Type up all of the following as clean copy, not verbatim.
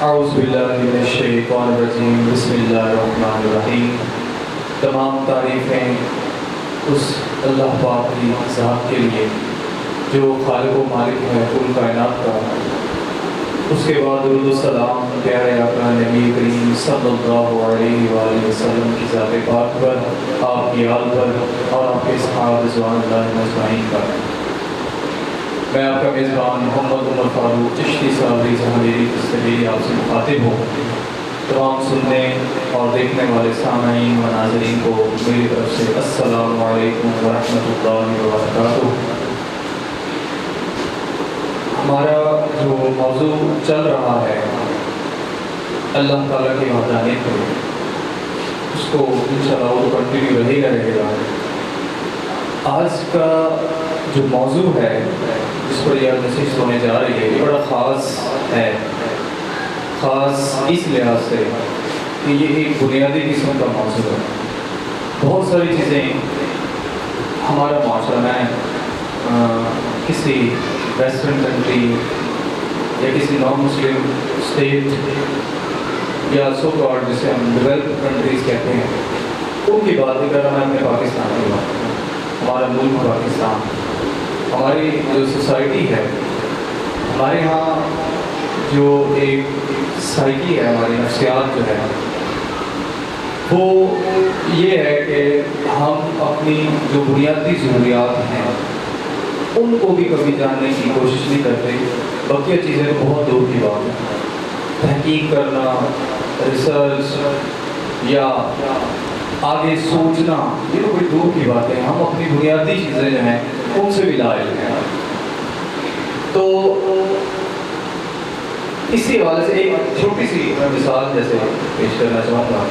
اعوذ باللہ من الشیطان الرجیم بسم اللہ الرحمن الرحیم۔ تمام تعریفیں اس اللہ پاک کی ذات کے لیے جو خالق و مالک ہے کل کائنات کا۔ اس کے بعد درود و سلام پیارے آقا نبی کریم صلی اللہ علیہ وآلہ وسلم کی ذات پاک پر، آپ کی آل پر اور آپ کے صحابہ رضوان اللہ اجمعین پر۔ میں آپ کا میزبان محمد عمر فاروق چشتی صابری جہانگیری دستگیری آپ سے مخاطب ہوں۔ تمام سننے اور دیکھنے والے سامعین و ناظرین کو میری طرف سے السلام علیکم ورحمۃ اللہ وبرکاتہ۔ ہمارا جو موضوع چل رہا ہے اللہ تعالیٰ کی وحدانیت پہ، اس کو انشاءاللہ وہ کنٹینیو رہے گا۔ آج کا جو موضوع ہے جس پر یہ نشست ہونے جا رہی ہے یہ بڑا خاص ہے، خاص اس لحاظ سے کہ یہ ایک بنیادی قسم کا موضوع ہے۔ بہت ساری چیزیں ہمارا معاشرہ میں کسی ویسٹرن کنٹری یا کسی نان مسلم اسٹیٹ یا سو کالڈ جسے ہم ڈیولپ کنٹریز کہتے ہیں ان کی بات اگر ہم اپنے پاکستان کی بات کریں، ہمارا ملک پاکستان، ہماری جو سوسائٹی ہے، ہمارے ہاں جو ایک سائیکی ہے، ہماری نفسیات جو ہے وہ یہ ہے کہ ہم اپنی جو بنیادی ضروریات ہیں ان کو بھی کبھی جاننے کی کوشش نہیں کرتے۔ بقیہ چیزیں تو بہت دور کی بات ہے، تحقیق کرنا، ریسرچ یا آگے سوچنا یہ تو کوئی دور کی بات ہے۔ ہم اپنی بنیادی چیزیں جو ہیں ان سے بھی لائق ہیں۔ تو اسی حوالے سے ایک چھوٹی سی مثال جیسے پیش کرنا چاہوں گا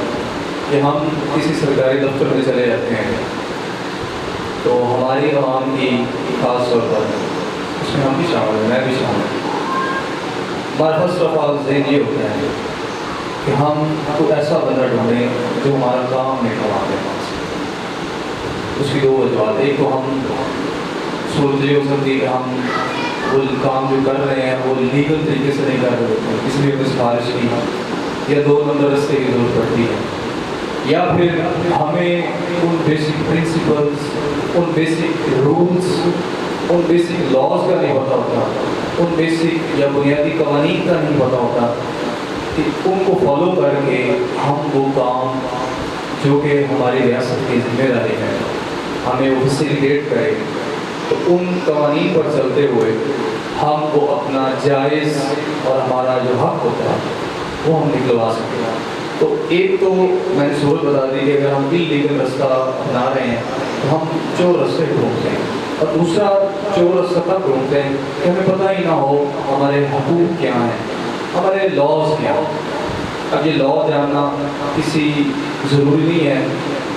کہ ہم کسی سرکاری دفتر میں چلے جاتے ہیں تو ہماری عوام کی خاص طور پر اس میں ہم بھی شامل ہیں، میں بھی شامل ہوں، ہمارا فرسٹ آف آل ذہن یہ ہوتا ہے کہ ہم کوئی ایسا بندہ ڈھونڈیں جو ہمارا کام نہیں کروا دے۔ اس کی دو وجوہات، ایک تو ہم صورت یہ ہو سکتی ہے کہ ہم وہ کام جو کر رہے ہیں وہ لیگل طریقے سے نہیں کر رہے ہوتے، اس لیے کوئی سفارش کی یا دو نمبر رستے کی ضرورت پڑتی ہے، یا پھر ہمیں ان بیسک پرنسپلز، ان بیسک رولز، ان بیسک لاز کا نہیں پتہ ہوتا، ان بیسک یا بنیادی قوانین کا نہیں پتہ ہوتا کہ ان کو فالو کر کے ہم وہ کام جو کہ ہماری ریاست کی ذمہ داری ہے ہمیں وہ فیسیلیٹیٹ کرے، تو ان قوانین پر چلتے ہوئے ہم وہ اپنا جائز اور ہمارا جو حق ہوتا ہے وہ ہم نکلوا سکتے ہیں۔ تو ایک تو میں نے صورت بتا دی کہ اگر ہم انلیگل رستہ اپنا رہے ہیں تو ہم چور رستے ڈھونڈتے ہیں، اور دوسرا چور رستہ تب ڈھونڈتے ہیں کہ ہمیں پتہ ہی نہ ہو ہمارے حقوق کیا ہیں، ہمارے لاز کیا ہیں۔ اب یہ لا جاننا کسی ضروری نہیں ہے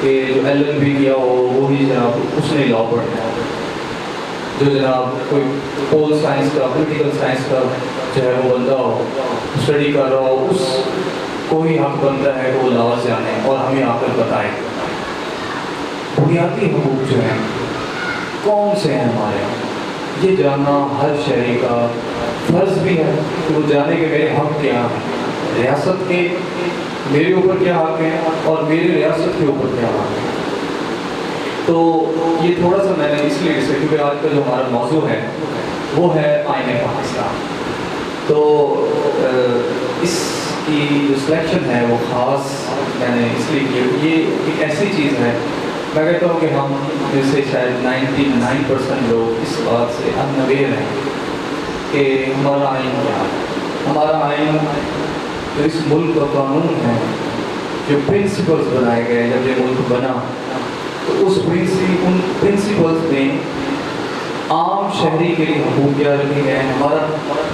کہ جو LLB کیا ہو وہی جناب اس نے لا پڑھنا ہے، جو جناب کوئی پول سائنس کا، پولیٹیکل سائنس کا جو ہے وہ بندہ ہو، اسٹڈی کر رہا ہو، اس کو ہی حق بنتا ہے کہ وہ لاز جانے اور ہمیں آ کر بتائیں بنیادی حقوق جو ہیں کون سے ہیں ہمارے، یہ جاننا ہر شہری کا فرض بھی ہے کہ وہ جانے کہ میرے حق کیا ہیں، ریاست کے میرے اوپر کیا حق ہیں اور میری ریاست کے اوپر کیا حق ہیں۔ تو یہ تھوڑا سا میں نے اس لیے سے کیونکہ آج کا جو ہمارا موضوع ہے وہ ہے آئین پاکستان، تو اس کی جو سلیکشن ہے وہ خاص میں نے اس لیے کی۔ یہ ایک ایسی چیز ہے میں کہتا ہوں کہ ہم میں سے شاید 99% لوگ اس بات سے انویئر ہیں کہ ہمارا آئین کیا ہے۔ ہمارا آئین جو اس ملک کا قانون ہے، جو پرنسپلز بنائے گئے جب یہ ملک بنا، تو ان پرنسپلز میں عام شہری کے لیے حقوق کیا رکھے گئے ہیں، ہمارا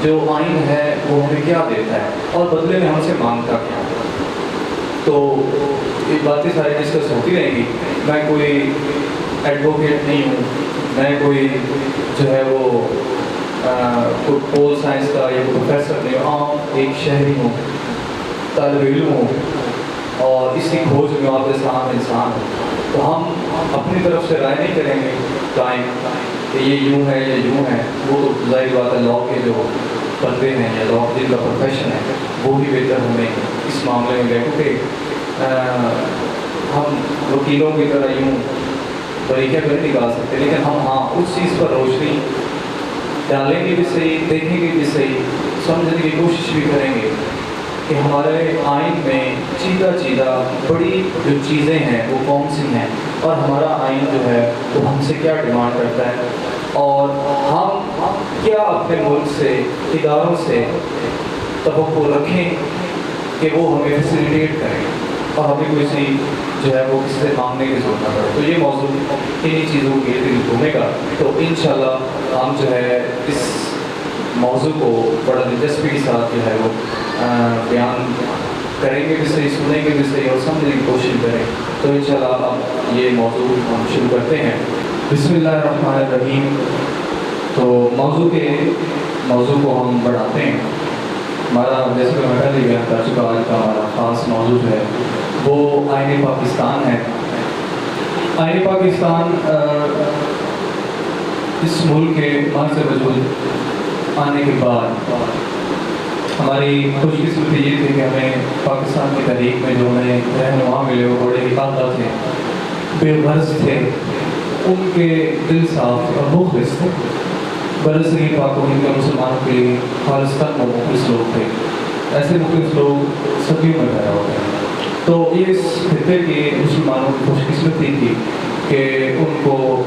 جو آئین ہے وہ ہمیں کیا دیتا ہے اور بدلے میں ہم سے مانگتا کیا۔ تو یہ باتیں ساری ڈسکس ہوتی رہیں گی۔ میں کوئی ایڈوکیٹ نہیں ہوں، میں کوئی جو ہے وہ کوئی پول سائنس کا یا کوئی پروفیسر نہیں ہوں، عام ایک شہری ہوں، طالب علم ہوں اور اسی کھوج میں آپ کے سامنے انسان ہوں۔ تو ہم اپنی طرف سے رائے نہیں کریں گے قائم، کہ یہ یوں ہے یا یوں ہے، وہ تو ظاہر بات ہے لاء کے جو بندے ہیں یا لاء جن کا پروفیشن ہے وہ بھی بہتر ہمیں اس معاملے میں گئے، کیونکہ ہم وکیلوں کی طرح یوں طریقے پہ نہیں نکال سکتے، لیکن ہم ہاں اس چیز پر روشنی ڈالیں گے بھی صحیح، دیکھیں گے بھی صحیح، سمجھنے کی کوشش بھی کریں گے کہ ہمارے آئین میں چیدہ بڑی جو چیزیں ہیں وہ کون سی ہیں، اور ہمارا آئین جو ہے وہ ہم سے کیا ڈیمانڈ کرتا ہے، اور ہم کیا اپنے ملک سے اداروں سے توقع رکھیں کہ وہ ہمیں فیسیلیٹیٹ کریں اور ہمیں کوئی سی جو ہے وہ کسی سے مانگنے کی ضرورت نہ پڑے۔ تو یہ موضوع انہی چیزوں کے لیے گھومے گا، تو انشاءاللہ ہم جو ہے اس موضوع کو بڑا دلچسپی کے ساتھ جو ہے وہ بیان کریں گے بھی صحیح، سنیں گے بھی صحیح اور سمجھنے کی کوشش کریں۔ تو انشاءاللہ اب یہ موضوع ہم شروع کرتے ہیں۔ بسم اللہ الرحمن الرحیم۔ تو موضوع کو ہم بڑھاتے ہیں۔ ہمارا جیسے کہ میں پہلے بیان کر چکا، آج کا ہمارا خاص موضوع جو ہے وہ آئین پاکستان ہے۔ آئین پاکستان اس ملک کے مرکز وجود آنے کے بعد ہماری خوش قسمتی یہ تھی کہ ہمیں پاکستان کی تحریک میں جو ہمیں رہنما ملے وہ بڑے اقادہ تھے، بے غرض تھے، ان کے دل صاف اور مخلص تھے، برصغیر پاک و ہند کے مسلمانوں کے لیے خالصتاً اور مخلص لوگ تھے۔ ایسے مخلص لوگ صدیوں میں پیدا ہوتے ہیں۔ تو یہ اس خطے کے مسلمانوں کی خوش قسمتی تھی کہ ان کو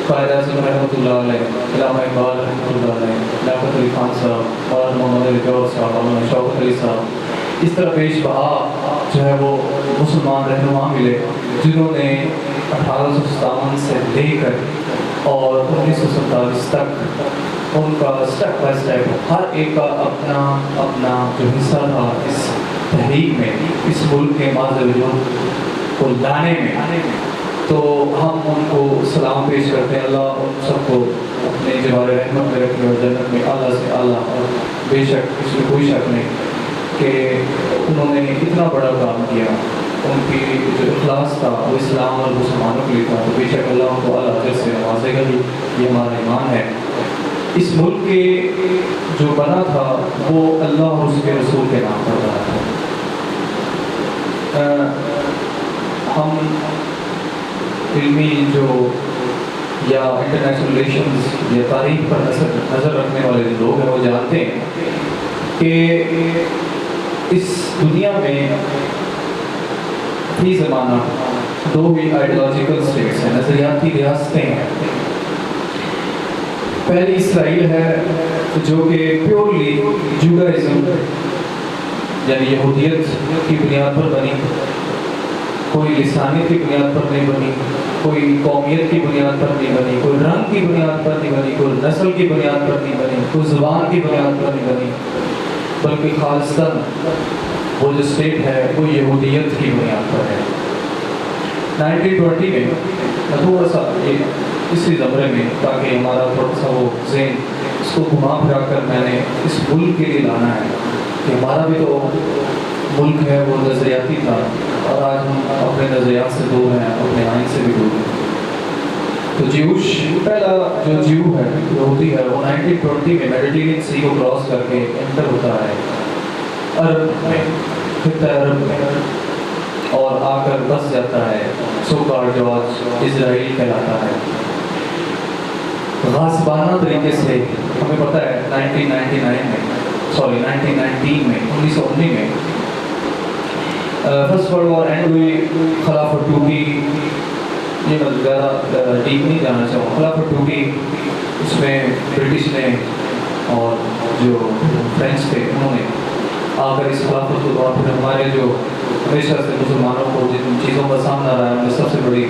قائد اعظم رحمۃ اللہ علیہ، علامہ اقبال رحمۃ اللہ علیہ، لیاقت علی خان صاحب، مولانا محمد علی جوہر صاحب، مولانا شوکت علی صاحب، اس طرح پیش بہا جو ہے وہ مسلمان رہنما ملے، جنہوں نے 1857 سے لے کر اور 1947 تک ان کا سٹیپ بائی سٹیپ ہر ایک کا اپنا جو حصہ تھا اس تحریک میں، اس ملک کے ماضی وجود کو لانے میں۔ تو ہم ان کو سلام پیش کرتے ہیں، اللہ ان سب کو اپنے جوار رحمت میں رکھے اور جنت میں اعلیٰ سے اعلیٰ، اور بے شک اس میں کوئی شک نہیں کہ انہوں نے اتنا بڑا کام کیا، ان کی جو اخلاص تھا وہ اسلام اور مسلمانوں کے لیے تھا، تو بے شک اللہ ان کو اعلیٰ اجر سے نوازے گا ہی، یہ ہمارا ایمان ہے۔ اس ملک کے جو بنا تھا وہ اللہ اور اس کے رسول کے نام پر بنا تھا۔ ہم علمی جو یا انٹرنیشنل ریلیشنز یا تاریخ پر نظر رکھنے والے جو لوگ ہیں وہ جانتے ہیں کہ اس دنیا میں فی زمانہ دو ہی آئیڈیالوجیکل اسٹیٹس ہیں، نظریاتی ریاستیں ہیں۔ پہلی اسرائیل ہے جو کہ پیورلی جوڈائزم یعنی یہودیت کی بنیاد پر بنی، کوئی لسانیت کی بنیاد پر نہیں بنی، کوئی قومیت کی بنیاد پر نہیں بنی، کوئی رنگ کی بنیاد پر نہیں بنی، کوئی نسل کی بنیاد پر نہیں بنی، کوئی زبان کی بنیاد پر نہیں بنی، بلکہ خالصتاً وہ جو اسٹیٹ ہے وہ یہودیت کی بنیاد پر ہے۔ 1920 میں تھوڑا سا اسی زمرے میں، تاکہ ہمارا تھوڑا سا وہ ذہن اس کو گھما پھرا کر میں نے اس ملک کے لیے لانا ہے کہ ہمارا بھی تو ملک ہے وہ نظریاتی تھا، اور آج ہم اپنے نظریات سے دور ہیں، اپنے آئین سے بھی دور ہیں۔ تو جیوش پہلا جو جیو ہے یہودی ہے وہ 1920 میں میڈیٹرینین سی کو کراس کر کے انٹر ہوتا ہے عرب میں، خطہ عرب میں، اور آ کر بس جاتا ہے سو کال جو آج اسرائیل کہلاتا ہے۔ غاصبانہ طریقے سے ہمیں پتہ ہے 1919 میں فرسٹ ورلڈ وار اینڈ ہوئی، خلافت ٹوٹی، یہ میں زیادہ ڈیپ نہیں جانا چاہوں، خلافت ٹوٹی، اس میں برٹش نے اور جو فرینچ تھے انہوں نے آ کر اس خلافت کو توڑا۔ پھر ہمارے جو ہمیشہ سے مسلمانوں کو جن چیزوں کا سامنا رہا ہے ان میں سب سے بڑی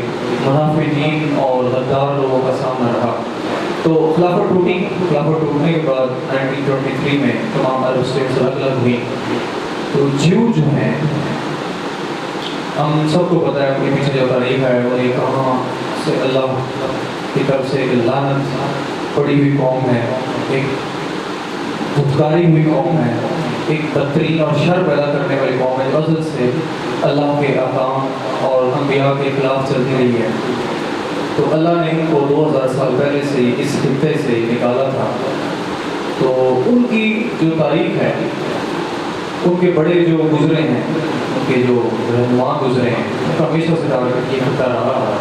منافقین اور غدار لوگوں کا سامنا رہا۔ تو خلافت ٹوٹی، خلافت ٹوٹنے کے بعد 1923 میں تمام عرب اسٹیٹس الگ الگ ہوئی۔ تو جیو جو ہیں ہم سب کو پتہ ہے ان کے پیچھے جو تاریخ ہے وہ یہ کہاں سے اللہ کی طرف سے ایک لعنت پڑی ہوئی قوم ہے، ایک دھتکاری ہوئی قوم ہے، ایک بدترین اور شر پیدا کرنے والی قوم ہے جو ازل سے اللہ کے احکام اور انبیاء کے خلاف چلتی رہی ہے۔ تو اللہ نے ان کو 2000 سال پہلے سے اس خطے سے نکالا تھا. تو ان کی جو تاریخ ہے، ان کے بڑے جو گزرے ہیں، ان کے جو رہنما گزرے ہیں، ان کا ہمیشہ سے ٹارگیٹ یہ خطہ رہا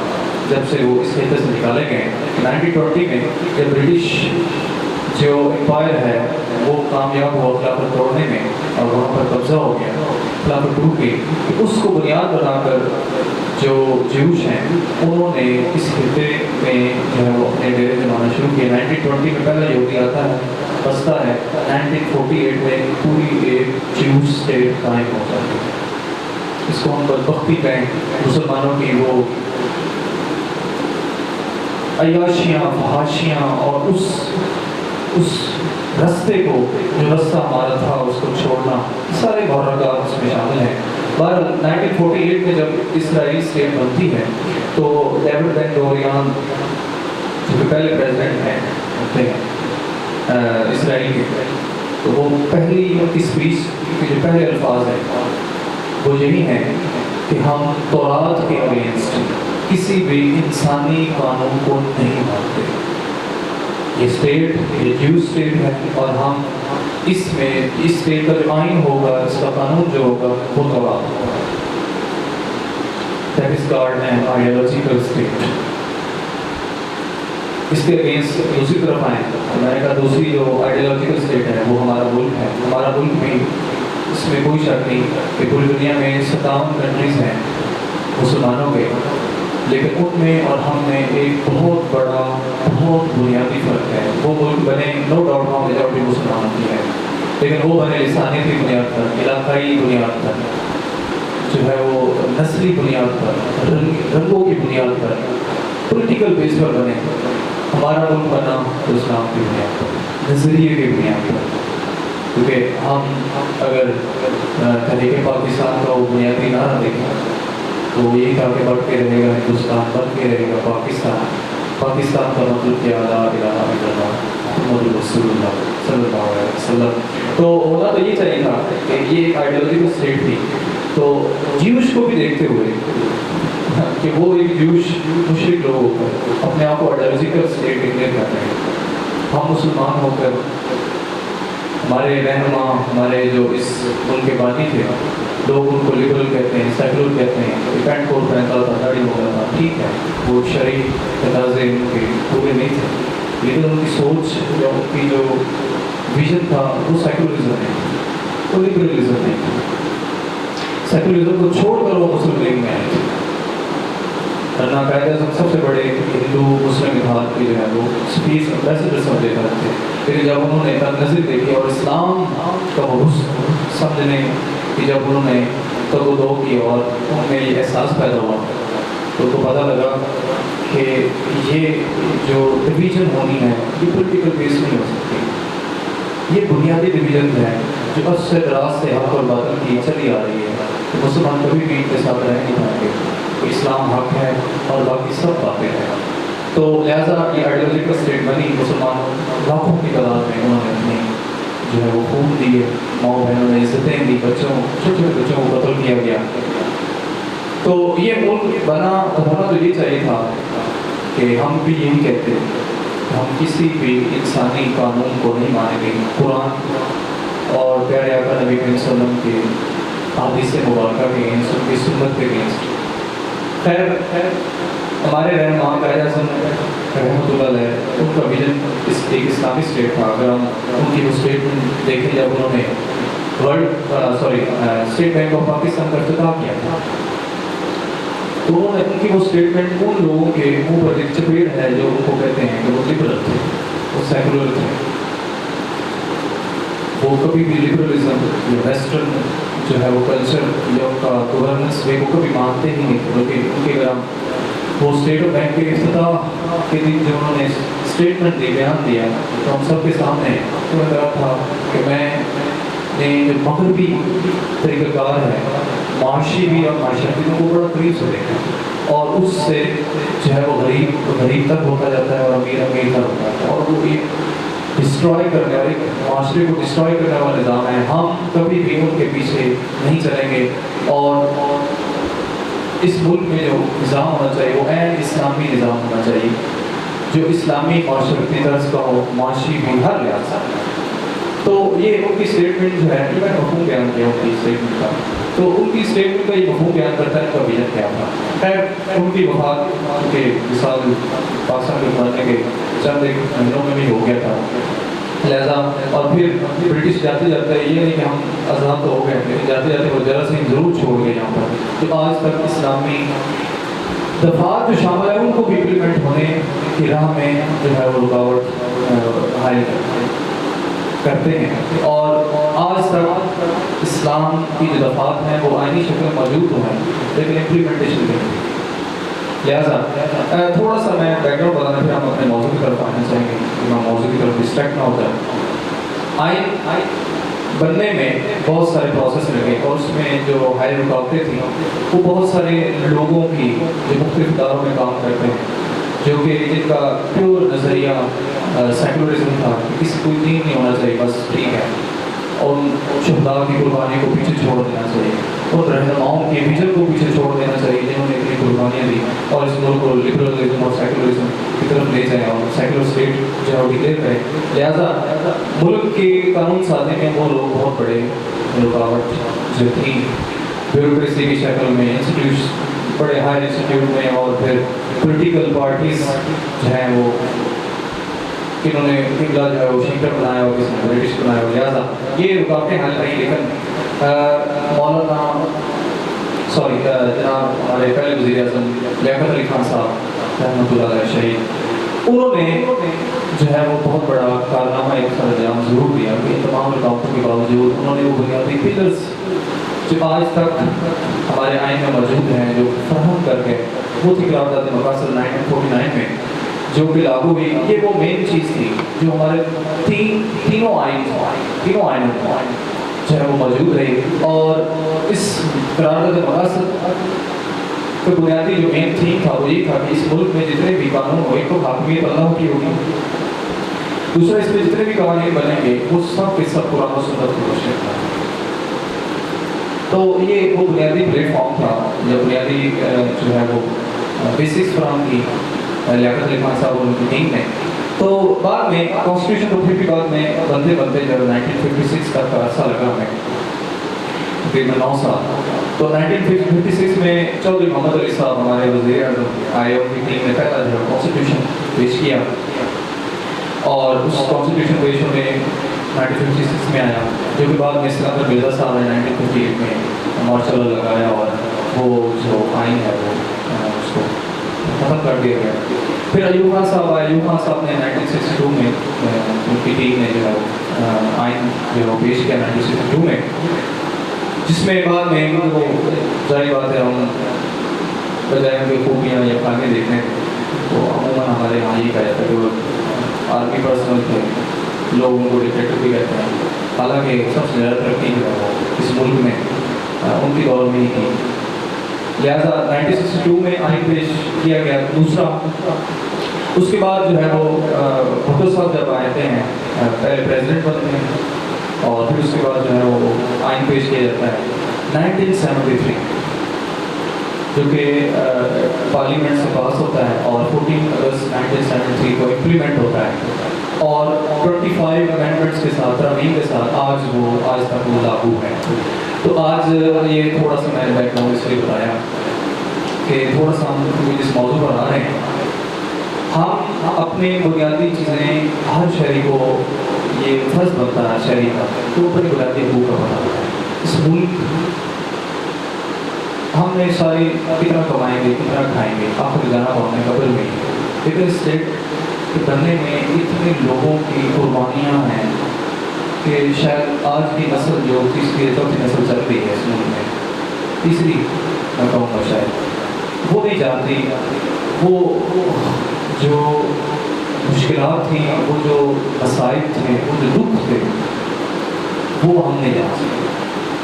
جب سے وہ اس خطے سے نکالے گئے. 1920 میں جب برٹش جو امپائر ہے وہ کامیاب ہوا خلافت توڑنے میں اور وہاں پر قبضہ ہو گیا، خلافت ٹوٹ گئی، اس کو بنیاد بنا کر جو جیوش ہیں انہوں نے اس خطے میں جو ہے وہ اپنے ڈیرے جمانا شروع کیا. 1920 میں پہلا یہودی آتا ہے، بستا ہے. 1948 میں پوری ایک جیوش اسٹیٹ قائم ہوتا ہے. اس کو ہم بدبختی کہیں، مسلمانوں کی وہ عیاشیاں، فحاشیاں اور اس رستے کو، جو رستہ ہمارا تھا اس کو چھوڑنا، سارے محرکات اس میں شامل ہیں. بہرحال 1948 میں جب اسرائیلی اسٹیٹ بنتی ہے تو ڈیوڈ بن گوریون جو کہ پہلے پریزیڈنٹ ہیں ہوتے ہیں اسرائیل کے، تو وہ پہلی ان کی اسپیچ کے جو پہلے الفاظ ہیں وہ یہی ہیں کہ ہم تورات کے اگینسٹ کسی بھی انسانی قانون کو نہیں مانتے. یہ اسٹیٹ، یہ جیو اسٹیٹ ہے اور ہم اس میں اس اسٹیٹ کا جو آئین ہوگا، اس کا قانون جو ہوگا وہ تورات ہوگا. That is called an ideological state. اس کے اگینسٹ دوسری طرف آئیں تو میں نے کہا دوسری جو آئیڈیالوجیکل اسٹیٹ ہے وہ ہمارا ملک ہے. ہمارا ملک بھی، اس میں کوئی شک نہیں کہ پوری دنیا میں 57 کنٹریز ہیں مسلمانوں کے، لیکن ان میں اور ہم میں ایک بہت بڑا، بہت بنیادی فرق ہے. وہ ملک بنے نو ڈاؤٹ وہاں میجورٹی مسلمانوں کی ہے، لیکن وہ بنے لسانیتی بنیاد پر، علاقائی بنیاد پر، جو ہے وہ نسلی بنیاد پر، رنگوں کی بنیاد پر، پولیٹیکل بیس پر بنے. ہمارا ملک بنا تو اسلام کی بنیاد پر، نظریے کی بنیاد پر. کیونکہ ہم اگر تحریک پاکستان کا وہ بنیادی نعرہ دیکھیں تو یہی تھا کہ بڑھ کے رہے گا ہندوستان، بڑھ کے رہے گا پاکستان. پاکستان کا مطلب کیا؟ لا الہ الا اللہ محمد رسول اللہ صلی اللہ علیہ وسلم. تو ہونا تو یہ چاہیے تھا کہ یہ ایک آئیڈیالوجیکل اسٹیٹ تھی. تو جیوش کو بھی دیکھتے ہوئے کہ وہ ایک جیوش مشرک لوگ ہو کر اپنے آپ کو آئیڈیالوجیکل اسٹیٹ ڈکلیئر کر رہے ہیں. ہم مسلمان ہو کر، ہمارے رہنما، ہمارے جو اس ملک کے بانی تھے، لوگ ان کو لبرل کہتے ہیں، سیکولر کہتے ہیں، پینٹ کوٹ پہنتا تھا، داڑھی ہوتا تھا، ٹھیک ہے، وہ شرعی تقاضے ان کے پورے نہیں تھے، لیکن ان کی سوچ یا ان کی جو ویژن تھا وہ سیکولرزم نہیں تھا، وہ لبرلزم نہیں تھا. سیکولرزم کو چھوڑ کر وہ مسلم لیگ میں آئے تھے. قائد اعظم سب سے بڑے ہندو مسلم اتحاد کے جو ہے وہ اسپیچ امبیسڈر سمجھے کرتے تھے. لیکن جب انہوں نے نظر دیکھی اور اسلام کا وہ سمجھنے کہ جب انہوں نے تگ و دو کی اور ان میں یہ احساس پیدا ہوا تو ان کو پتہ لگا کہ یہ جو ڈویژن ہونی ہے یہ پولیٹیکل بیس نہیں ہو سکتی. یہ بنیادی ڈویژن ہے جو عرصہ سے دراز سے حق اور باطل کی چلی آ رہی ہے. تو مسلمان کبھی بھی ان کے ساتھ رہ نہیں پائیں گے. اسلام حق ہے اور باقی سب باتیں ہیں. تو لہٰذا یہ آئیڈیالوجیکل اسٹیٹ بنی. مسلمانوں لاکھوں کی تعداد میں انہوں نے اپنے جو ہے وہ خون دیے، ماؤں بہنوں نے عزتیں دی، بچوں، چھوٹے چھوٹے بچوں کو قتل کیا گیا. تو یہ ملک بنا ہونا تو یہ چاہیے تھا کہ ہم بھی یہی کہتے ہیں کہ ہم کسی بھی انسانی قانون کو نہیں مانیں گے. قرآن اور پیارے آقا نبی کریم صلی اللہ علیہ وسلم کے حدیث مبارکہ کے اگینسٹ، ان کی سنت کے اگینسٹ. خیر ہمارے رہنما قائد اعظم رحمۃ اللہ علیہ، ان کا ویژن ایک اسلامی اسٹیٹ تھا. اگر ہم ان کی وہ اسٹیٹمنٹ دیکھیں جب انہوں نے اسٹیٹ بینک آف پاکستان کا افتتاح کیا تھا تو انہوں نے ان کی وہ اسٹیٹمنٹ ان لوگوں کے منہ پر ایک چپیڑ ہے جو ان کو کہتے ہیں کہ وہ لبرل تھے، وہ سیکولر تھے. وہ کبھی بھی لبرلزم یا ویسٹرن جو ہے وہ کلچر یا ان کا گورننس وے کو کبھی مانتے ہی نہیں تھے. بلکہ ان کے اگر ہم وہ اسٹیٹ آف بینک کے افتتاح کے دن جو انہوں نے اسٹیٹمنٹ دی، بیان دیا، تو ہم سب کے سامنے انہوں نے کہا تھا کہ میں نے جو مغربی طریقہ کار ہے، معاشی بھی اور معاشرتی کو بڑا قریب سے دیکھا، اور اس سے جو ہے وہ غریب تک ہوتا جاتا ہے اور امیر تک ہوتا ہے، اور وہ ایک ڈسٹرائے کرنے والے، معاشرے کو ڈسٹرائے کرنے والا نظام ہے. ہم کبھی بھی ان کے پیچھے نہیں چلیں گے. اور اس ملک میں جو نظام ہونا چاہیے وہ عین اسلامی نظام ہونا چاہیے، جو اسلامی معاشرتی طرز کا ہو، معاشی بھی ہر لحاظ سے۔ تو یہ ان کی اسٹیٹمنٹ جو ہے، جو میں نے مفہوم بیان کیا ان کی اسٹیٹمنٹ کا، تو ان کی اسٹیٹمنٹ کا یہ مفہوم بیان کرتا ہے ان کا ویژن کیا تھا۔ خیر ان کی وفات کے مثال پاکستان کے بنانے کے چند ایک مہینوں میں بھی ہو گیا تھا، لہٰذا اور پھر برٹش جاتے جاتے یہ نہیں کہ ہم آزاد تو ہو گئے، لیکن جاتے جاتے وہ جراثیم ضرور چھوڑ گئے یہاں پر، تو آج تک اسلامی دفعات جو شامل ہیں ان کو بھی امپلیمنٹ ہونے کی راہ میں جو ہے وہ رکاوٹ حائل کرتے ہیں، اور آج تک اسلام کی جو دفعات ہیں وہ آئینی شکل میں موجود تو ہیں لیکن امپلیمنٹیشن نہیں۔ لہٰذا تھوڑا سا میں بیک گراؤنڈ بتانا، پھر ہم اپنے موضوع کی طرف آنا چاہیں گے، میں موضوع کی طرف ڈسٹریکٹ نہ ہو جائے۔ آئین بننے میں بہت سارے پروسیس لگے، اور اس میں جو ہائی رکاوٹیں تھیں وہ بہت سارے لوگوں کی جو مختلف اداروں میں کام کرتے ہیں، جو کہ جن کا پیور نظریہ سیکولرزم تھا، کسی کوئی دین نہیں ہونا چاہیے، بس ٹھیک ہے، اور شہداء کی قربانی کو پیچھے چھوڑ دینا چاہیے، اور رہنماؤں کے ویژن کو پیچھے چھوڑ دینا چاہیے جنہوں نے اتنی قربانیاں دی، اور اس ملک کو لبرلزم اور سیکولرزم کی طرف لے جائیں اور سیکولر اسٹیٹ جو ہے وہ ڈکلیئر کریں۔ لہٰذا ملک کے قانون سازی میں وہ لوگ بہت بڑے رکاوٹ جو تھی بیوروکریسی کی شکل میں، انسٹیٹیوٹ بڑے ہائر انسٹیٹیوٹ میں، اور پھر پولیٹیکل پارٹیز جو ہیں وہ انہوں نے قبلہ جو ہے وہ شیٹر بنایا ہو، کسی نے برٹش بنایا ہو، لہٰذا یہ رکاوٹیں حل رہی۔ لیکن جناب ہمارے پہلے وزیر اعظم لیاقت علی خان صاحب رحمۃ اللہ علیہ شہید، انہوں نے جو ہے وہ بہت بڑا کارنامہ ایک سر انجام ضرور دیا کہ تمام رکاوٹوں کے باوجود انہوں نے وہ بنیادی پلرس جو آج تک ہمارے آئین میں موجود ہیں جو فراہم کر کے وہ تھی قرارداد مقاصد 1949 میں جو کہ لاگو ہوئی، یہ وہ مین چیز تھی جو ہمارے تینوں آئینوں جو ہے وہ موجود رہی، اور اس قرارداد مقاصد کا بنیادی جو مین تھیم تھا وہ یہ تھا کہ اس ملک میں جتنے بھی قانون ہو، ایک تو حاکمیت اللہ کی ہوگی، دوسرا اس میں جتنے بھی قوانین بنیں گے وہ سب کے سب قرآن و سنت کی روشنی تھا۔ تو یہ وہ بنیادی پلیٹ فارم تھا، جو بنیادی جو ہے وہ بیسکس فراہم کی لیاقت علی خان صاحب اور ان کی ٹیم نے۔ تو بعد میں کانسٹیٹیوشن کو پھر بھی بعد میں بنتے بنتے جب 1956 تک کا عرصہ لگا ہمیں، تقریباً 9 سال، تو 1956 میں چودھری محمد علی صاحب ہمارے وزیر اعظم آئے، ان کی ٹیم نے پہلا جو ہے کانسٹیٹیوشن پیش کیا، اور اس کانسٹیٹیوشن پیش ہونے 1956 میں آیا، جو کہ بعد میں اسکندر مرزا صاحب نے 1958 میں مارشل لا لگایا، اور وہ جو آئین ہے وہ اس کو ختم کر دیا گیا۔ پھر ایوب خان صاحب آئے، ایوب خان صاحب نے 1962 میں ان کی ٹیم نے جو ہے آئین جو ہے پیش کیا 1962 میں، جس میں بعد میں وہ ظاہر بات ہے ہم بجائے ان کی خوبیاں یا خامیاں دیکھنے تو عموماً ہمارے یہاں یہ کہا جاتا ہے کہ وہ آرمی پرسنل تھے، لوگ ان کو ڈکٹیٹر بھی کہتے ہیں، حالانکہ سب سے زیادہ ترقی جو ہے وہ اس ملک میں ان کی دور میں ہی کی۔ لہٰذا 1962 میں آئین پیش کیا گیا دوسرا، اس کے بعد جو ہے وہ بھٹو صاحب جب آتے ہیں پہلے پریزیڈنٹ بنتے ہیں، اور پھر اس کے بعد جو ہے وہ آئین پیش کیا جاتا ہے 1973، جو کہ پارلیمنٹ سے پاس ہوتا ہے، اور 14 اگست 1973 کو امپلیمنٹ ہوتا ہے، اور 25 امینڈمنٹس کے ساتھ، ترمیم کے ساتھ آج تک وہ لاگو ہے۔ تو آج یہ تھوڑا سا میں نے بیک گراؤنڈ اس لیے بتایا کہ تھوڑا سا ہم جس موضوع پر آ رہے ہیں، ہم اپنے بنیادی چیزیں ہر شہری کو یہ فرض بنتا ہے شہری کا کہ وہ اپنی بنیادی حقوق کا بنا ہے۔ اس ملک ہم نے ساری کتنا کمائیں گے، کتنا کھائیں گے، آخر جانا پڑنے قبر میں، لیکن اسٹیٹ کے بننے میں اتنے لوگوں کی قربانیاں ہیں کہ شاید آج کی نسل جو تیسری چوتھی نسل چل رہی ہے اس ملک میں، تیسری میں کہوں گا شاید، وہ نہیں جانتی وہ جو مشکلات تھیں، وہ جو مسائل تھے، وہ جو دکھ تھے، وہ ہم نہیں جانتے۔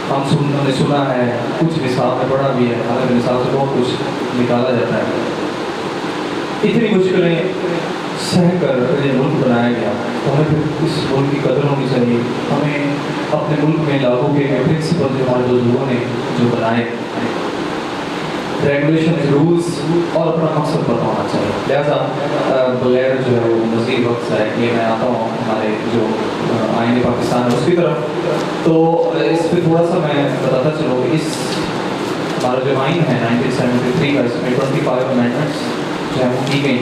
ہم نے سنا ہے، کچھ نصاب میں پڑھا بھی ہے، حالانکہ نصاب سے بہت کچھ نکالا جاتا ہے۔ اتنی مشکلیں سہ کر یہ ملک بنایا گیا، تو ہمیں پھر اس ملک کی قدر ہونی چاہیے، ہمیں اپنے ملک میں لاگو کیے گئے پرنسپل جو ہمارے بزرگوں نے جو بنائے، ریگولیشن رولس اور اپنا مقصد پتہ ہونا چاہیے. لہٰذا بغیر جو ہے وہ مزید وقت ضائع کیے میں آتا ہوں ہمارے جو آئین پاکستان ہے اس کی طرف. تو اس پہ تھوڑا سا میں بتاتا چلوں کہ اس ہمارا جو آئین ہے 1973 کا، اس میں 25 امینڈمنٹس جو ہے وہ کی گئی.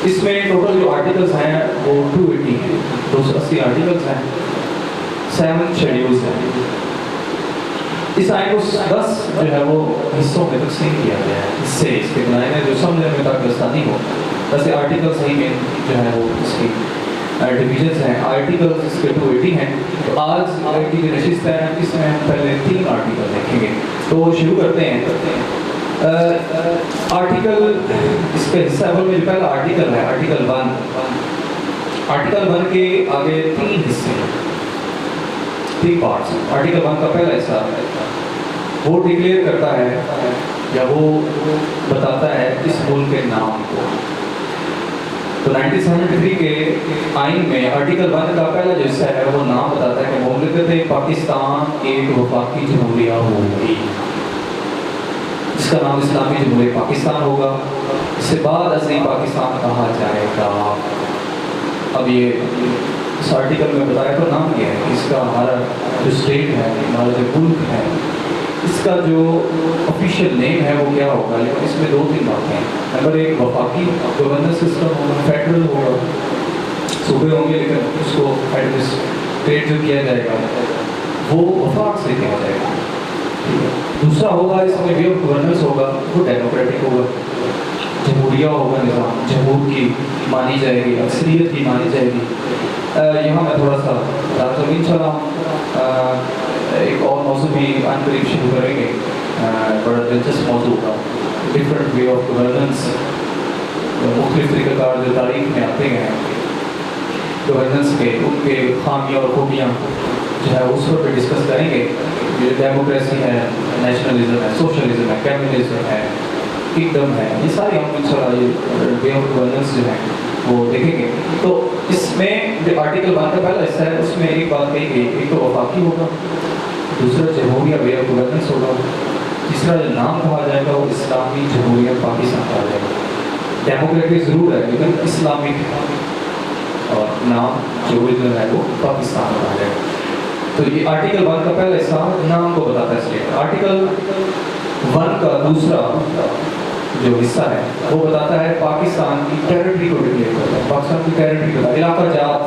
اس میں ٹوٹل جو آرٹیکلس ہیں وہ 280 ہیں، 280 آرٹیکلس ہیں، 7 شیڈیولز ہیں. اس آئین کو 10 جو ہے وہ حصوں میں تقسیم کیا گیا ہے. حصے اس کے بنائے ہیں جو سمجھنے میں تاکہ آسانی ہو. ویسے آرٹیکلس ہی میں جو ہے وہ اس کی ڈویژنس ہیں. آرٹیکلس اس کے 280 ہیں. تو آج کی جو نشست ہے اس میں ہم پہلے 3 آرٹیکل دیکھیں گے. تو شروع کرتے ہیں. آرٹیکل اس کے حصہ اول میں جو پہلا آرٹیکل ہے آرٹیکل 1. آرٹیکل 1 کے آگے 3 حصے ہیں، 3 پارٹس. آرٹیکل 1 کا پہلا حصہ وہ ڈکلیئر کرتا ہے یا وہ بتاتا ہے اس ملک کے نام کو. تو 1973 کے آئین میں آرٹیکل 1 کا پہلا جو حصہ ہے وہ نام بتاتا ہے کہ مملکت پاکستان ایک وفاقی جمہوریہ ہوگی. اس کا نام اسلامی جمہوریہ پاکستان ہوگا. اس سے بعد ازیں پاکستان کہا جائے گا. اب یہ اس آرٹیکل میں بتایا تو نام کیا ہے، اس کا ہمارا جو اسٹیٹ ہے، ہمارا جو ملک ہے، اس کا جو آفیشیل نیم ہے وہ کیا ہوگا. لیکن اس میں 2-3 باتیں ہیں. نمبر 1 وفاقی گورننس سسٹم ہوگا، فیڈرل ہوگا، صوبے ہوں گے لیکن اس کو ایڈمنسٹریٹ جو کیا جائے گا وہ وفاق سے کیا جائے گا. دوسرا ہوگا اس میں وے آف گورننس ہوگا وہ ڈیموکریٹک ہوگا، جمہوریہ ہوگا، نظام جمہور کی مانی جائے گی، اکثریت کی مانی جائے گی. یہاں میں تھوڑا سا ان شاء اللہ ایک اور موضوع بھی آن قریب شروع کریں گے. بڑا دلچسپ موضوع ہوگا ڈفرینٹ وے آف گورننس. مختلف طریقہ کار جو تاریخ میں آتے ہیں گورننس کے، ان کے خامیاں اور خوبیاں جو ہے اس پر ڈسکس کریں گے. یہ ڈیموکریسی ہے، نیشنلزم ہے، سوشلزم ہے، کمیونزم ہے، کنگڈم ہے، یہ ساری ہم ان شاء اللہ یہ وے آف گورننس جو ہے وہ دیکھیں گے. تو اس میں جو آرٹیکل 1 کا پہلا حصہ ہے اس میں ایک بات کہی گئی، ایک تو وفاقی ہوگا، دوسرا جمہوریہ وے آف گورننس ہوگا، تیسرا جو نام کہا جائے گا وہ اسلامی جمہوریہ پاکستان کہا جائے گا. ڈیموکریٹک ضرور ہے لیکن اسلامک اور نام جو ہے وہ پاکستان کہا جائے گا. تو یہ آرٹیکل 1 کا پہلا حصہ نام کو بتاتا ہے اسٹیٹ. آرٹیکل 1 کا دوسرا جو حصہ ہے وہ بتاتا ہے پاکستان کی ٹیریٹری کو ڈکلیئر کرتا ہے. پاکستان کی ٹیریٹری کو علاقہ جات،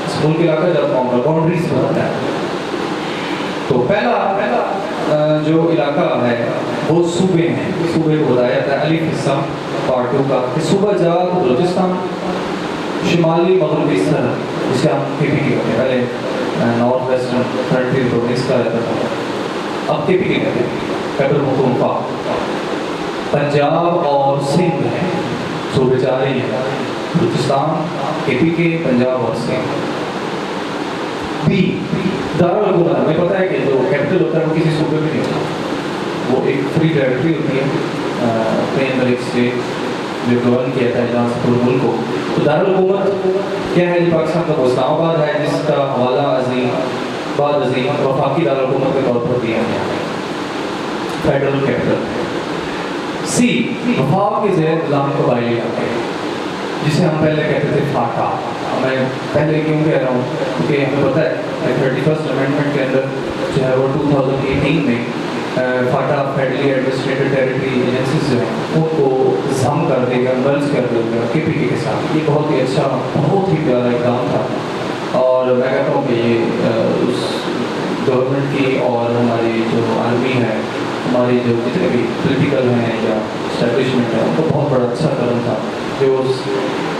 اس ملک کے علاقہ جات معاملہ باؤنڈریز بتاتا ہے. تو پہلا جو علاقہ ہے وہ صوبے ہیں. صوبے کو بتایا جاتا ہے الف حصہ پارٹ 2 کا کہ صوبہ جات بلوچستان، شمالی مغربی سرحد جسے ہم کے پی کے کہتے ہیں، پہلے نارتھ ویسٹرن فرنٹیئر پروونس کا رہتا تھا، اب کے پی کے کہتے ہیں، فیڈرل حکومت. پنجاب اور سندھ ہیں، صوبے 4 ہی ہیں، بلوچستان، کے پی کے، پنجاب اور سندھ. بی دارالحکومت، ہمیں پتہ ہے کہ جو کیپٹل ہوتا ہے وہ کسی صوبے میں نہیں ہوتا، وہ ایک فری ٹیریٹری ہوتی ہے اپنے اندر ایک اسٹیٹ جو گورن کیا تھا جہاں سے پورے ملک کو. تو دارالحکومت کیا ہے؟ پاکستان کا اسلام آباد ہے جس کا حوالہ بعد ازیں وفاقی دارالحکومت کے طور پر دیا گیا ہے، فیڈرل کیپٹل. سی وفاق کے زیر نظام قبائلی علاقے جسے ہم پہلے کہتے تھے فاٹا. میں پہلے کیوں کہہ رہا ہوں کیونکہ ہمیں پتہ ہے کہ 31 امینڈمنٹ کے اندر جو ہے وہ 2018 میں فاٹا فیڈرلی ایڈمنسٹریٹڈ ٹیریٹری ایجنسیز جو ہیں ان کو ضم کر دے گا، مرج کر دے گا کے پی کے ساتھ. یہ بہت ہی اچھا، بہت ہی پیارا اقدام تھا اور میں کہتا ہوں کہ یہ اس گورنمنٹ کی اور ہماری جو آرمی ہے، ہماری جو جتنے بھی پولیٹیکل ہیں یا اسٹیبلشمنٹ ہے ان کو بہت بڑا اچھا قدم تھا جو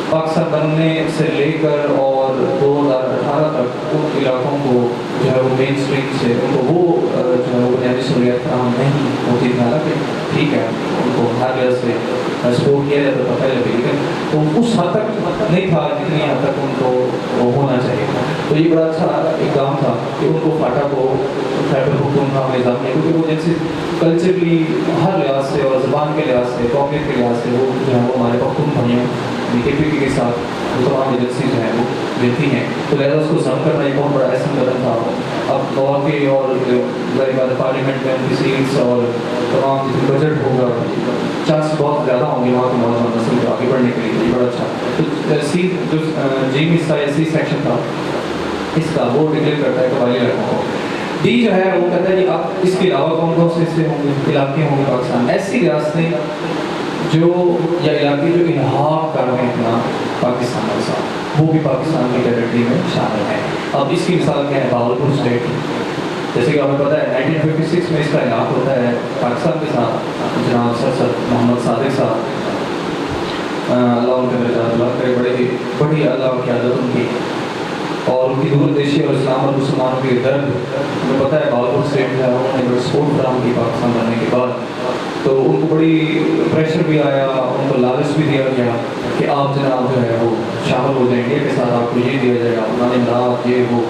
پاکستان بننے سے لے کر اور 2018 تک ان علاقوں کو جو ہے وہ مین اسٹریم سے ان کو وہ جو ہے وہ بنیادی سہولیات فراہم نہیں ہوتی تھی. حالانکہ ٹھیک ہے ان کو ہر وجہ سے سپورٹ کیا جاتا تھا پہلے بھی، لیکن تو اس حد تک نہیں تھا جتنی حد تک ان کو ہونا چاہیے تھا. تو یہ بڑا اچھا اقدام تھا کہ ان کو فاٹا کو فیڈرل حکومت کا نظام ہے، کیونکہ وہ جیسے کلچرلی ہر لحاظ سے اور زبان کے لحاظ سے، قومیت کے لحاظ سے وہ جو ہے وہ ہمارے پختون بھائیوں کے پی کے ساتھ وہ تمام ایجنسی جو ہیں وہ ملتی ہیں. تو لہٰذا اس کو ضم کرنا ایک بہت بڑا اہم قدم تھا. اب مواقع اور پارلیمنٹ میں ان کی سیٹس اور تمام جتنے بجٹ ہوگا چانس بہت زیادہ ہوں گے وہاں کے نوجوان نسل کو آگے بڑھنے کے لیے. بڑا اچھا. تو سی جو جی حصہ ہے سی سیکشن تھا اس کا وہ ڈکلیئر کرتا ہے قبائلی علاقوں کو. ڈی جو ہے وہ کہتا ہے کہ آپ اس کے علاوہ کون کون سے حصے ہوں گے علاقے ہوں گے پاکستان. ایسی ریاستیں جو یا علاقے جو الحاق کر رہے ہیں اپنا پاکستان کے ساتھ وہ بھی پاکستان کی ٹیریٹری میں شامل ہیں. اب اس کی مثال کیا ہے؟ بہاولپور اسٹیٹ. جیسے کہ ہمیں پتہ ہے 1956 میں اس کا علاقہ ہوتا ہے پاکستان کے ساتھ. جناب سر محمد صادق صاحب اللہ ان کے درجات اللہ کرے, بڑی اللہ کی عادت ان کی اور ان کی دوردرشی اور اسلام اور مسلمانوں کے درد. ہمیں پتہ ہے بہاولپور اسٹیٹ جو ہے انہوں نے بڑی سپورٹ فراہم کی پاکستان بننے کے بعد. تو ان کو بڑی پریشر بھی آیا, ان کو لالچ بھی دیا گیا کہ آپ جناب جو ہے وہ شامل ہو جائیں, انڈیا کے ساتھ آپ کو یہ دیا جائے گا, انہوں نے یہ وہ.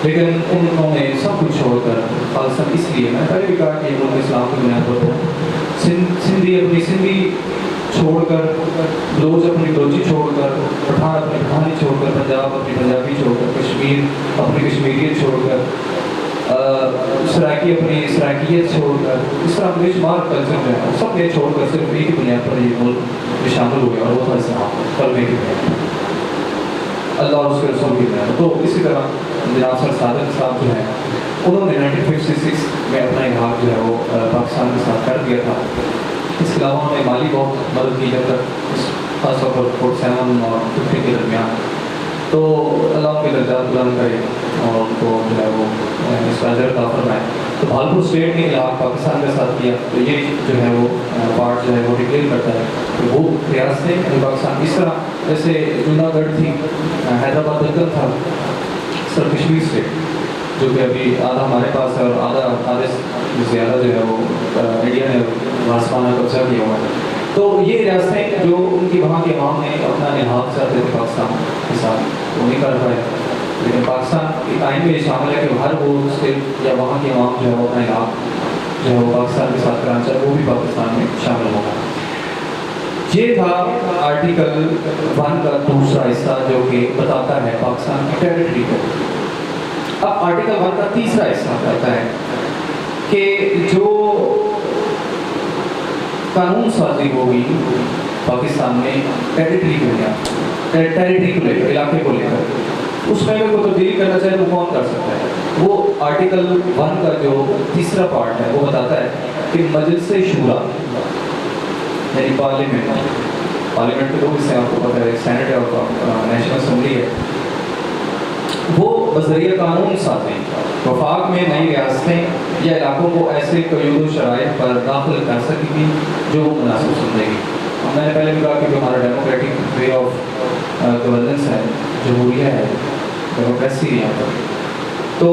لیکن انہوں نے سب کچھ چھوڑ کر خالصاً اس لیے میں پہلے بھی کہا کہ ملک اسلام کی بنیاد پر ہو, سندھی اپنی سندھی چھوڑ کر, بلوچ اپنی بلوچی چھوڑ کر, پٹھان اپنی پٹھانی چھوڑ کر, پنجاب اپنی پنجابی چھوڑ کر, کشمیر اپنی کشمیریت چھوڑ کر, سرائکی اپنی سرائکیت چھوڑ کر, اس طرح بے شمار کلچر جو ہے سب یہ چھوڑ کر صرف ایک ہی بنیاد پر یہ ملک میں شامل ہو گیا اور وہ تھا اسلام, کلمے کی بنیاد پر, اللہ اور اس کے رسول کی بنیاد. تو اسی طرح جناب سر صادق صاحب جو ہیں انہوں نے 1956 میں اپنا الحاق جو ہے وہ پاکستان کے ساتھ کر دیا تھا. اس کے علاوہ انہوں نے مالی بہت مدد کی جب تک خاص طور پر 47 اور 50 کے درمیان. تو اللہ کے درجات بلند کرے اور ان کو جو ہے وہ اس کا اجر عطا فرمائے. تو بہاولپور اسٹیٹ نے الحاق پاکستان کے ساتھ کیا. تو یہ جو ہے وہ پارٹ جو ہے وہ ڈکلیئر کرتا ہے کہ وہ ریاستیں پاکستان. اس طرح جیسے جوناگڑھ تھی, حیدرآباد دکن تھا, سر کشمیر اسٹیٹ جو کہ ابھی آدھا ہمارے پاس ہے اور آدھے زیادہ جو ہے وہ انڈیا نے واسطانہ قبضہ کیا ہوا ہے. تو یہ ریاستیں جو ان کی وہاں کے عوام نے اپنا الحاق چاہتے تھے پاکستان کے ساتھ وہ نہیں کر پائے. لیکن پاکستان کے آئین میں یہ شامل ہے کہ ہر وہ اسٹیٹ یا وہاں کے عوام جو ہے وہ اپنا الحاق جو ہے وہ پاکستان کے ساتھ کرانا چاہے وہ بھی پاکستان میں شامل ہوگا. یہ تھا آرٹیکل 1 کا دوسرا حصہ جو کہ بتاتا ہے پاکستان کی ٹیریٹری کو. اب آرٹیکل 1 کا تیسرا حصہ کہتا ہے کہ جو قانون سازی ہوگی پاکستان میں ٹیریٹری کو لے کر, علاقے کو لے کر, اس میں اگر کوئی تبدیلی کرنا چاہے تو کون کر سکتا ہے. وہ آرٹیکل 1 کا جو تیسرا پارٹ ہے وہ بتاتا ہے کہ مجلس شورا یعنی پارلیمنٹ کے دو حصے آپ کو پتہ ہے, سینٹ ہے اور نیشنل اسمبلی ہے, وہ بذریعہ قانون سازی وفاق میں نئی ریاستیں یا علاقوں کو ایسے قیود و شرائط پر داخل کر سکے گی جو مناسب سمجھے گی. میں نے پہلے بھی کہا کہ جو ہمارا ڈیموکریٹک وے آف گورننس ہے, جمہوریہ ہے, ڈیموکریسی ہے یہاں پر, تو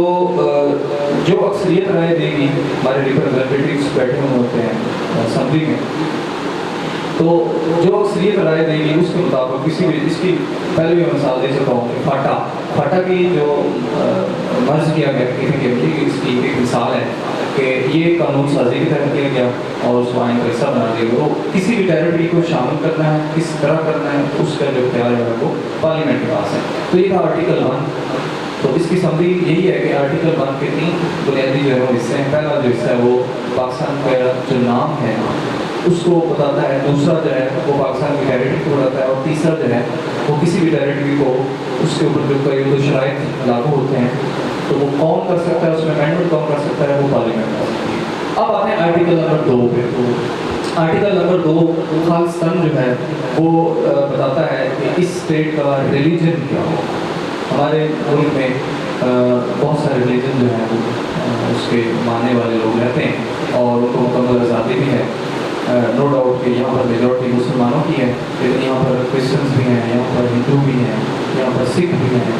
جو اکثریت رائے دے گی, ہمارے ریپرزینٹیٹیوز بیٹھے ہوئے ہوتے ہیں اسمبلی میں, تو جو اکثریت رائے دے گی اس کے مطابق کسی بھی, اس کی پہلے بھی مثال دے سکتا ہوں کہ فاٹا کی جو مرض کیا گیا کہ اس کی ایک مثال ہے کہ یہ قانون سازی کی طرح کیا گیا اور اس کو آئین کا حصہ بنا دیا گیا. وہ کسی بھی ٹیریٹری کو شامل کرنا ہے, کس طرح کرنا ہے, اس کا جو اختیار ہے وہ پارلیمنٹ کے پاس ہے. تو یہ تھا آرٹیکل 1. تو اس کی سمری یہی ہے کہ آرٹیکل 1 کے 3 بنیادی جو ہے وہ حصے ہیں. پہلا جو حصہ ہے وہ پاکستان کا جو نام ہے اس کو بتاتا ہے, دوسرا جو ہے وہ پاکستان کی ٹیریٹری کو بتاتا ہے, اور تیسرا جو ہے وہ کسی بھی ٹیریٹری کو اس کے اوپر جو قیود و شرائط لاگو ہوتے ہیں تو وہ کون کر سکتا ہے, اس میں امینڈمنٹ کون کر سکتا ہے, وہ پارلیمنٹ کر سکتی ہے. اب آتے ہیں آرٹیکل نمبر 2 پہ. آرٹیکل نمبر 2 خالصتاً جو ہے وہ بتاتا ہے کہ اس اسٹیٹ کا ریلیجن کیا ہو. ہمارے ملک میں بہت سارے ریلیجن جو ہیں وہ اس کے ماننے والے لوگ رہتے ہیں اور ان کو مکمل آزادی بھی ہے. نو ڈاؤٹ کہ یہاں پر میجورٹی مسلمانوں کی ہے, لیکن یہاں پر کرسچنس بھی ہیں, یہاں پر ہندو بھی ہیں, یہاں پر سکھ بھی ہیں,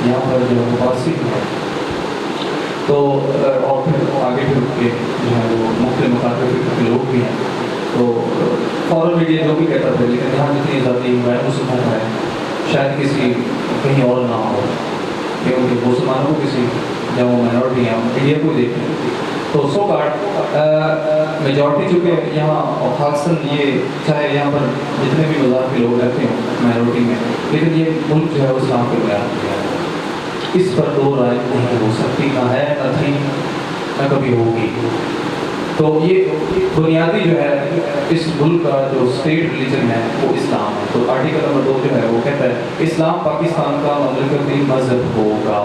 یہاں پر جو ہے پارسی بھی ہیں. تو اور پھر آگے پھر کے جو ہے وہ مختلف مخاطب کے لوگ بھی ہیں. تو فوراً میڈیا جو بھی کہتا تھا, لیکن یہاں جتنی آزادی غیر مسلمان ہے شاید کسی کہیں اور نہ ہو, کیونکہ مسلمانوں کو کسی جب وہ مائنورٹی ہیں انڈیا کو دیکھیں تو سو کارڈ میجورٹی چونکہ یہاں خاصاً یہ چاہے یہاں پر جتنے بھی مذہب کے لوگ رہتے ہیں مائنورٹی میں, لیکن یہ ملک جو ہے وہ اسلام کے بنیاد پہ ہے. اس پر دو رائے نہیں ہو سکتی، نہ ہے نہ تھی نہ کبھی ہوگی۔ تو یہ بنیادی جو ہے اس ملک کا جو اسٹیٹ ریلیجن ہے وہ اسلام ہے۔ تو آرٹیکل نمبر 2 جو ہے وہ کہتا ہے اسلام پاکستان کا مملکتی مذہب ہوگا۔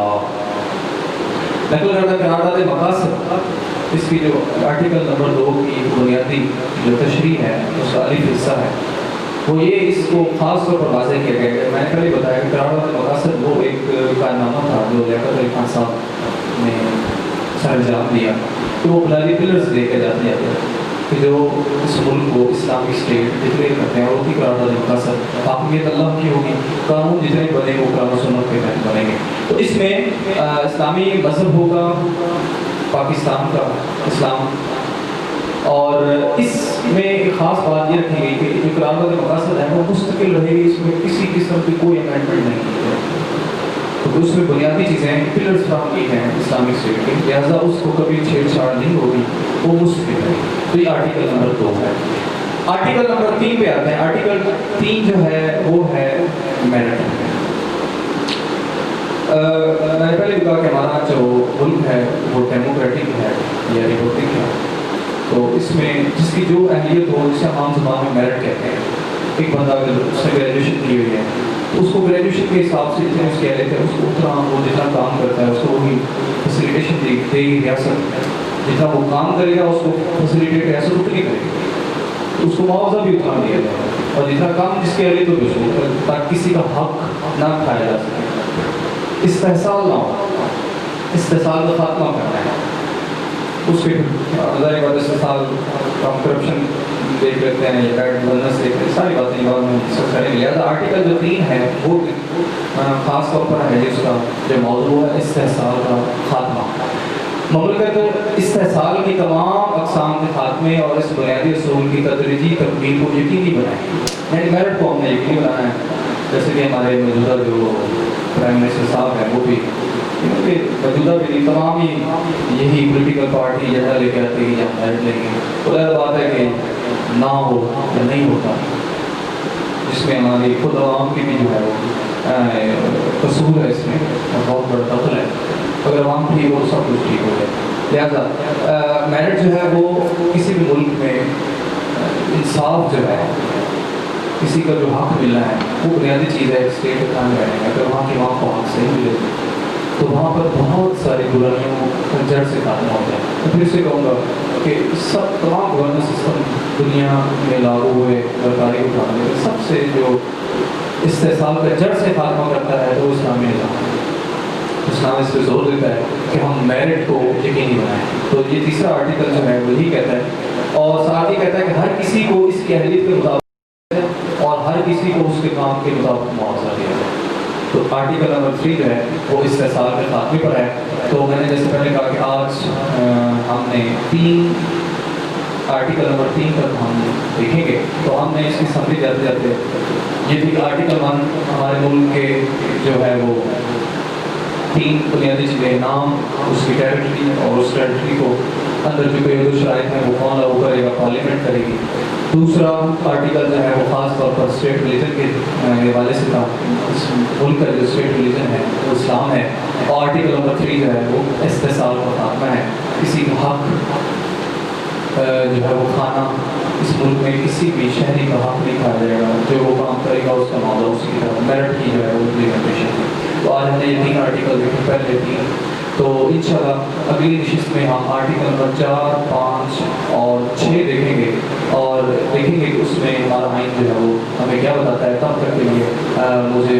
نقل کردہ قرارداد مقاصد، اس کی جو آرٹیکل نمبر 2 کی بنیادی جو تشریح ہے اس کا الف حصہ ہے وہ یہ اس کو خاص طور پر واضح کیا گیا ہے۔ میں نے پہلے بتایا کہ قرارداد مقاصد وہ ایک قائم نامہ تھا جو لیاقت علی خان صاحب نے سر انجام دیا، تو وہ بنیادی پلرز لے کے جاتے ہیں کہ جو اس ملک کو اسلامی اسٹیٹ ڈکلیئر کرتے ہیں، اور ان کی قرارداد مقاصد حاکمیت اللہ کی ہوگی، قانون جتنے بنے وہ قرآن و سنت کے تحت بنیں گے۔ تو اس میں اسلامی مذہب ہوگا پاکستان کا اسلام، اور اس میں ایک خاص بات یہ رکھی گئی کہ جو قرارداد مقاصد ہے وہ مستقل رہے گی، اس میں کسی قسم کی کوئی امینڈمنٹ نہیں کی جائے گی۔ تو اس میں بنیادی چیزیں پلرز فراہم کی ہیں اسلامک اسٹیٹ کے، لہٰذا اس کو کبھی چھیڑ چھاڑ نہیں ہوگی، وہ مستقل ہے۔ تو یہ آرٹیکل نمبر 2 ہے۔ آرٹیکل نمبر 3 پہ آتے ہیں۔ آرٹیکل 3 جو ہے وہ ہے میرٹ۔ میں نے پہلے بھی کہا کہ ہمارا جو ملک ہے وہ ڈیموکریٹک ہے یا ریپبلک ہے، تو اس میں جس کی جو اہلیت ہو جسے ہم عام زبان میں میرٹ کہتے ہیں، ایک بندہ اگر اس نے گریجویشن کی ہوئی ہے تو اس کو گریجویشن کے حساب سے جتنے اس کی اہلیت ہے اس کو اتنا وہ جتنا کام کرتا ہے اس کو وہی فیسیلیٹیشن دے گی ریاست، جتنا وہ کام کرے گا اس کو فیسیلیٹیٹ ریاست اتنی کرے گی، تو اس کو معاوضہ بھی اتنا دیا جائے گا، اور جتنا کام جس کی اہلیت ہو اس کو، تاکہ کسی کا حق نہ کھایا جا سکے، استحصال نہ ہو، استحصال کا خاتمہ کرنا ہے۔ اس کے ظاہر بات استحصال ہم کرپشن دیکھ لیتے ہیں یا بیڈ گورننس دیکھ لیتے ہیں، ساری باتیں بعد میں ڈسکس کریں گے۔ لہٰذا آرٹیکل جو 3 ہے وہ خاص طور پر ہے جس کا جو موضوع ہے استحصال کا خاتمہ۔ مملکت استحصال کی تمام اقسام کے خاتمے اور اس بنیادی اصول کی تدریجی تکمیل کو یقینی بنائے، یعنی میرٹ کو ہم نے یقینی بنانا ہے۔ جیسے کہ ہمارے موجودہ جو پرائم منسٹر صاحب ہیں وہ بھی موجودہ بھی نہیں، تمام ہی یہی پولیٹیکل پارٹی ایجنڈا لے کے آتی ہے یا میرٹ لیں گے، تو ظاہر بات ہے کہ نہ ہو یا نہیں ہوتا، جس میں ہماری خود عوام کی بھی جو ہے وہ قصور ہے، اس میں بہت بڑا دخل ہے۔ اگر عوام ٹھیک ہو سب کچھ ٹھیک ہو جائے۔ لہٰذا میرٹ جو ہے وہ کسی بھی ملک میں انصاف جو ہے، کسی کا جو حق ملنا ہے وہ بنیادی چیز ہے اسٹیٹ کا قائم رہنے میں۔ اگر وہاں کی عوام کو حق صحیح ملے تو وہاں پر بہت ساری برائیوں جڑ سے خاتمہ ہو جائے۔ میں پھر سے کہوں گا کہ سب تمام گورننس سسٹم دنیا میں لاگو ہوئے سرکاری اٹھانے میں سب سے جو استحصال کا جڑ سے خاتمہ کرتا ہے وہ اسلامی نظام ہے۔ اسلام اس پہ زور دیتا ہے کہ ہم میرٹ کو یقینی بنائیں۔ تو یہ تیسرا آرٹیکل جو ہے وہی کہتا ہے، اور ساتھ ہی کہتا ہے کہ ہر کسی کو اس کی اہلیت کے مطابق اور ہر کسی کو اس کے کام کے مطابق معاوضہ دیا جائے۔ تو آرٹیکل نمبر 3 جو ہے وہ استحصال کے خاتمے پر ہے۔ تو میں نے جیسے پہلے کہا کہ آج ہم نے 3 آرٹیکل نمبر 3 تک ہم دیکھیں گے، تو ہم نے اس کی سمری جاتے جاتے یہ بھی آرٹیکل 1 ہمارے ملک کے جو ہے وہ 3 بنیادی چیزیں، نام، اس کی ٹیریٹری، اور اس ٹیریٹری کو اندر جو کوئی جو شرائط ہیں وہ کون لاگو کرے گا، پارلیمنٹ کرے گی۔ دوسرا آرٹیکل جو ہے وہ خاص طور پر اسٹیٹ ریلیجن کے حوالے سے تھا، اس ملک کا جو اسٹیٹ ریلیجن ہے وہ اسلام ہے۔ اور آرٹیکل نمبر 3 جو ہے وہ استحصال کا خاتمہ ہے، کسی کا حق جو ہے وہ کھانا، اس ملک میں کسی بھی شہری کا حق نہیں کھایا جائے گا، جو وہ کام کرے گا اس کا معاوضہ اس کی طرف میرٹ کی جو ہے وہ امپلیمنٹیشن ہے۔ تو آج ہم نے یہ 3 آرٹیکل دیکھے، پہلے 3، تو انشاءاللہ اگلی نشست میں ہم آرٹیکل نمبر 4، 5 اور 6 دیکھیں گے، اور دیکھیں گے کہ اس میں ہمارا آئین جو ہے وہ ہمیں کیا بتاتا ہے۔ تب تک کے لیے مجھے